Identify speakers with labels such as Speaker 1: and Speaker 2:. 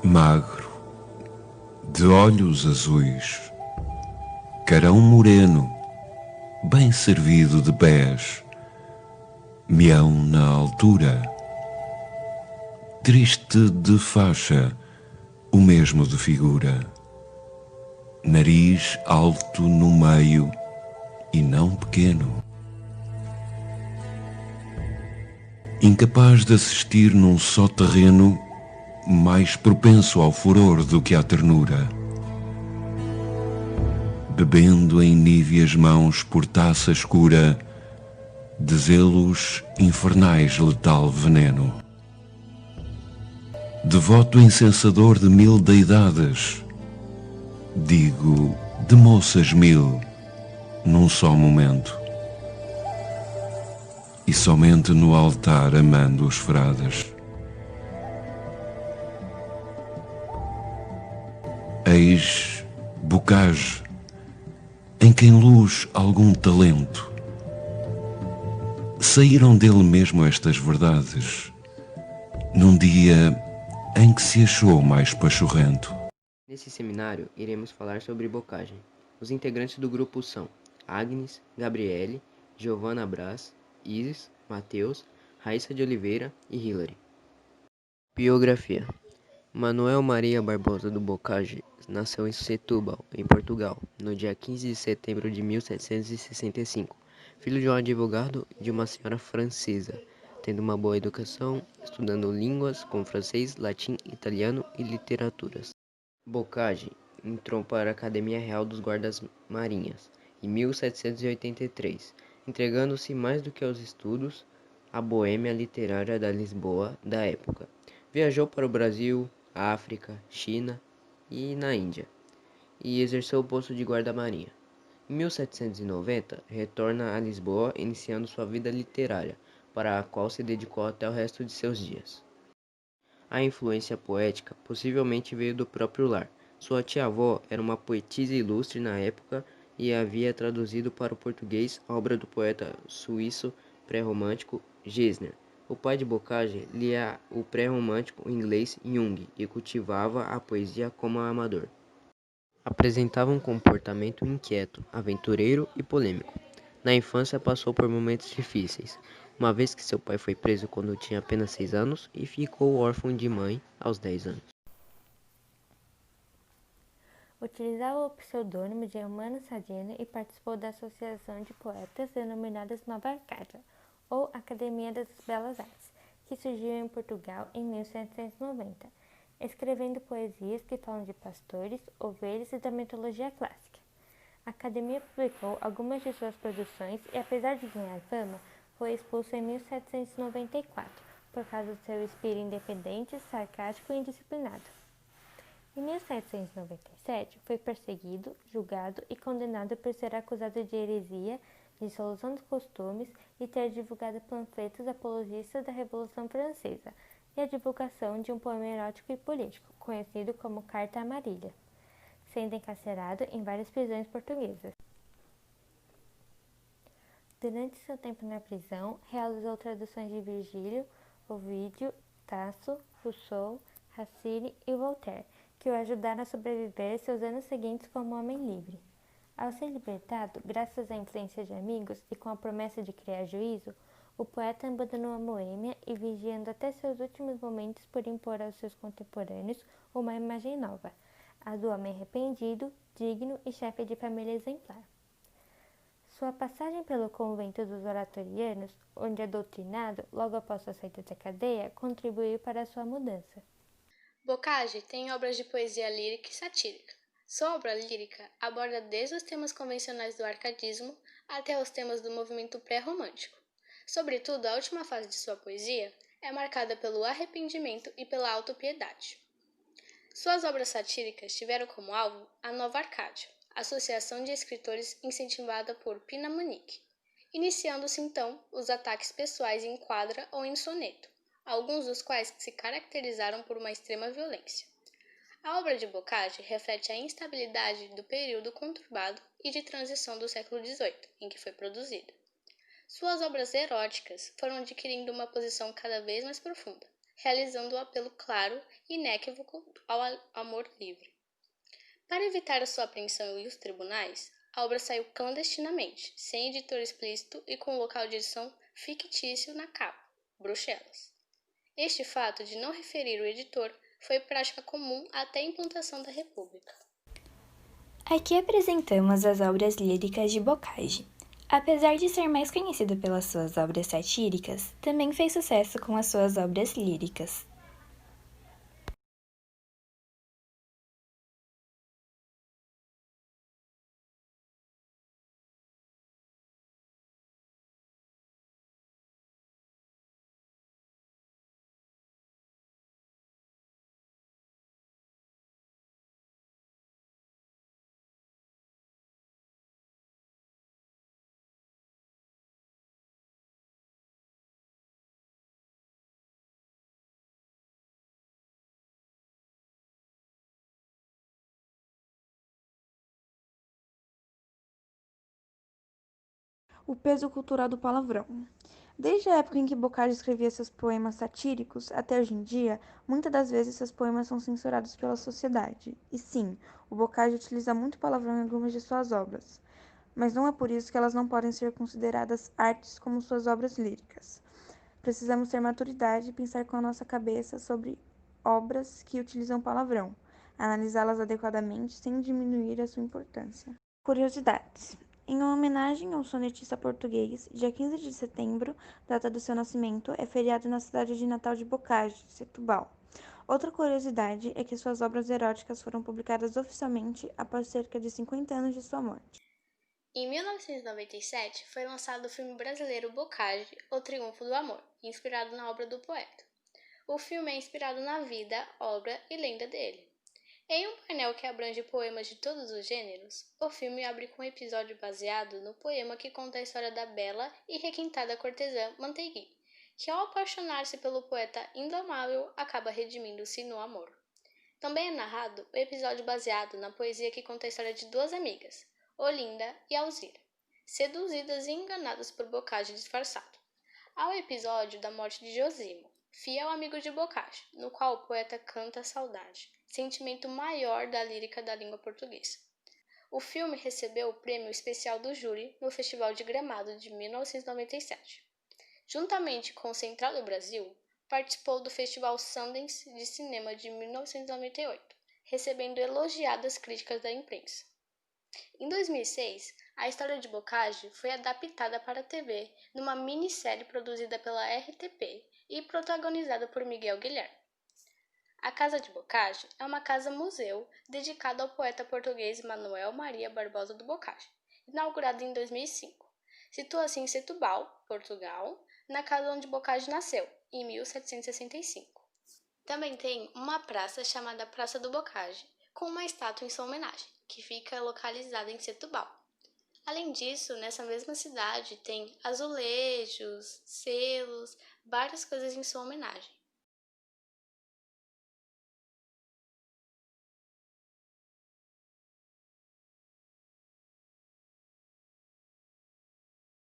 Speaker 1: magro, de olhos azuis, carão moreno, bem servido de pés, meão na altura, triste de faixa, o mesmo de figura, nariz alto no meio e não pequeno, incapaz de assistir num só terreno, mais propenso ao furor do que à ternura, bebendo em níveas mãos por taça escura, de zelos infernais letal veneno, devoto incensador de 1000 deidades, digo de moças 1000, num só momento, e somente no altar amando os frades. Eis Bocage, em quem luz algum talento. Saíram dele mesmo estas verdades, num dia em que se achou mais pachorrento.
Speaker 2: Nesse seminário, iremos falar sobre Bocage. Os integrantes do grupo são Agnes, Gabriele, Giovanna Brás, Isis, Mateus, Raíssa de Oliveira e Hilary. Biografia. Manuel Maria Barbosa do Bocage nasceu em Setúbal, em Portugal, no dia 15 de setembro de 1765, filho de um advogado e de uma senhora francesa, tendo uma boa educação, estudando línguas como francês, latim, italiano e literaturas. Bocage entrou para a Academia Real dos Guardas-Marinhas em 1783, entregando-se mais do que aos estudos à boêmia literária da Lisboa da época. Viajou para o Brasil, África, China e na Índia, e exerceu o posto de guarda-marinha. Em 1790, retorna a Lisboa, iniciando sua vida literária, para a qual se dedicou até o resto de seus dias. A influência poética possivelmente veio do próprio lar. Sua tia-avó era uma poetisa ilustre na época e havia traduzido para o português a obra do poeta suíço pré-romântico Gesner. O pai de Bocage lia o pré-romântico inglês Jung e cultivava a poesia como amador. Apresentava um comportamento inquieto, aventureiro e polêmico. Na infância passou por momentos difíceis, uma vez que seu pai foi preso quando tinha apenas 6 anos e ficou órfão de mãe aos 10 anos.
Speaker 3: Utilizava o pseudônimo de Eumano Sadino e participou da Associação de Poetas denominadas Nova Arcádia, ou Academia das Belas Artes, que surgiu em Portugal em 1790, escrevendo poesias que falam de pastores, ovelhas e da mitologia clássica. A Academia publicou algumas de suas produções e, apesar de ganhar fama, foi expulso em 1794, por causa do seu espírito independente, sarcástico e indisciplinado. Em 1797, foi perseguido, julgado e condenado por ser acusado de heresia, dissolução dos costumes e ter divulgado panfletos apologistas da Revolução Francesa e a divulgação de um poema erótico e político, conhecido como Carta Amarilla, sendo encarcerado em várias prisões portuguesas. Durante seu tempo na prisão, realizou traduções de Virgílio, Ovídio, Tasso, Rousseau, Racine e Voltaire, que o ajudaram a sobreviver seus anos seguintes como homem livre. Ao ser libertado, graças à influência de amigos e com a promessa de criar juízo, o poeta abandonou a Boêmia e, vigiando até seus últimos momentos por impor aos seus contemporâneos uma imagem nova, a do homem arrependido, digno e chefe de família exemplar. Sua passagem pelo convento dos Oratorianos, onde é doutrinado logo após sua saída da cadeia, contribuiu para a sua mudança.
Speaker 4: Bocage tem obras de poesia lírica e satírica. Sua obra lírica aborda desde os temas convencionais do arcadismo até os temas do movimento pré-romântico. Sobretudo, a última fase de sua poesia é marcada pelo arrependimento e pela autopiedade. Suas obras satíricas tiveram como alvo a Nova Arcádia, associação de escritores incentivada por Pinamunique, iniciando-se então os ataques pessoais em quadra ou em soneto, alguns dos quais se caracterizaram por uma extrema violência. A obra de Bocage reflete a instabilidade do período conturbado e de transição do século XVIII, em que foi produzida. Suas obras eróticas foram adquirindo uma posição cada vez mais profunda, realizando um apelo claro e inequívoco ao amor livre. Para evitar a sua apreensão e os tribunais, a obra saiu clandestinamente, sem editor explícito e com local de edição fictício na capa, Bruxelas. Este fato de não referir o editor foi prática comum até a implantação da República.
Speaker 5: Aqui apresentamos as obras líricas de Boccaccio. Apesar de ser mais conhecido pelas suas obras satíricas, também fez sucesso com as suas obras líricas.
Speaker 6: O peso cultural do palavrão. Desde a época em que Boccaccio escrevia seus poemas satíricos até hoje em dia, muitas das vezes seus poemas são censurados pela sociedade. E sim, o Boccaccio utiliza muito palavrão em algumas de suas obras, mas não é por isso que elas não podem ser consideradas artes como suas obras líricas. Precisamos ter maturidade e pensar com a nossa cabeça sobre obras que utilizam palavrão, analisá-las adequadamente sem diminuir a sua importância. Curiosidades. Em uma homenagem ao sonetista português, dia 15 de setembro, data do seu nascimento, é feriado na cidade de natal de Boccaccio, Setúbal. Outra curiosidade é que suas obras eróticas foram publicadas oficialmente após cerca de 50 anos de sua morte.
Speaker 4: Em 1997, foi lançado o filme brasileiro Boccaccio, O Triunfo do Amor, inspirado na obra do poeta. O filme é inspirado na vida, obra e lenda dele. Em um painel que abrange poemas de todos os gêneros, o filme abre com um episódio baseado no poema que conta a história da bela e requintada cortesã Mantegui, que ao apaixonar-se pelo poeta indomável, acaba redimindo-se no amor. Também é narrado o episódio baseado na poesia que conta a história de duas amigas, Olinda e Alzira, seduzidas e enganadas por Boccaccio disfarçado. Há o episódio da morte de Josimo, fiel amigo de Boccaccio, no qual o poeta canta a saudade, sentimento maior da lírica da língua portuguesa. O filme recebeu o prêmio especial do júri no Festival de Gramado de 1997. Juntamente com o Central do Brasil, participou do Festival Sundance de Cinema de 1998, recebendo elogiadas críticas da imprensa. Em 2006, a história de Boccaccio foi adaptada para a TV numa minissérie produzida pela RTP e protagonizada por Miguel Guilherme. A Casa de Boccaccio é uma casa-museu dedicada ao poeta português Manuel Maria Barbosa do Boccaccio, inaugurada em 2005. Situa-se em Setúbal, Portugal, na casa onde Boccaccio nasceu, em 1765. Também tem uma praça chamada Praça do Boccaccio, com uma estátua em sua homenagem, que fica localizada em Setúbal. Além disso, nessa mesma cidade tem azulejos, selos, várias coisas em sua homenagem.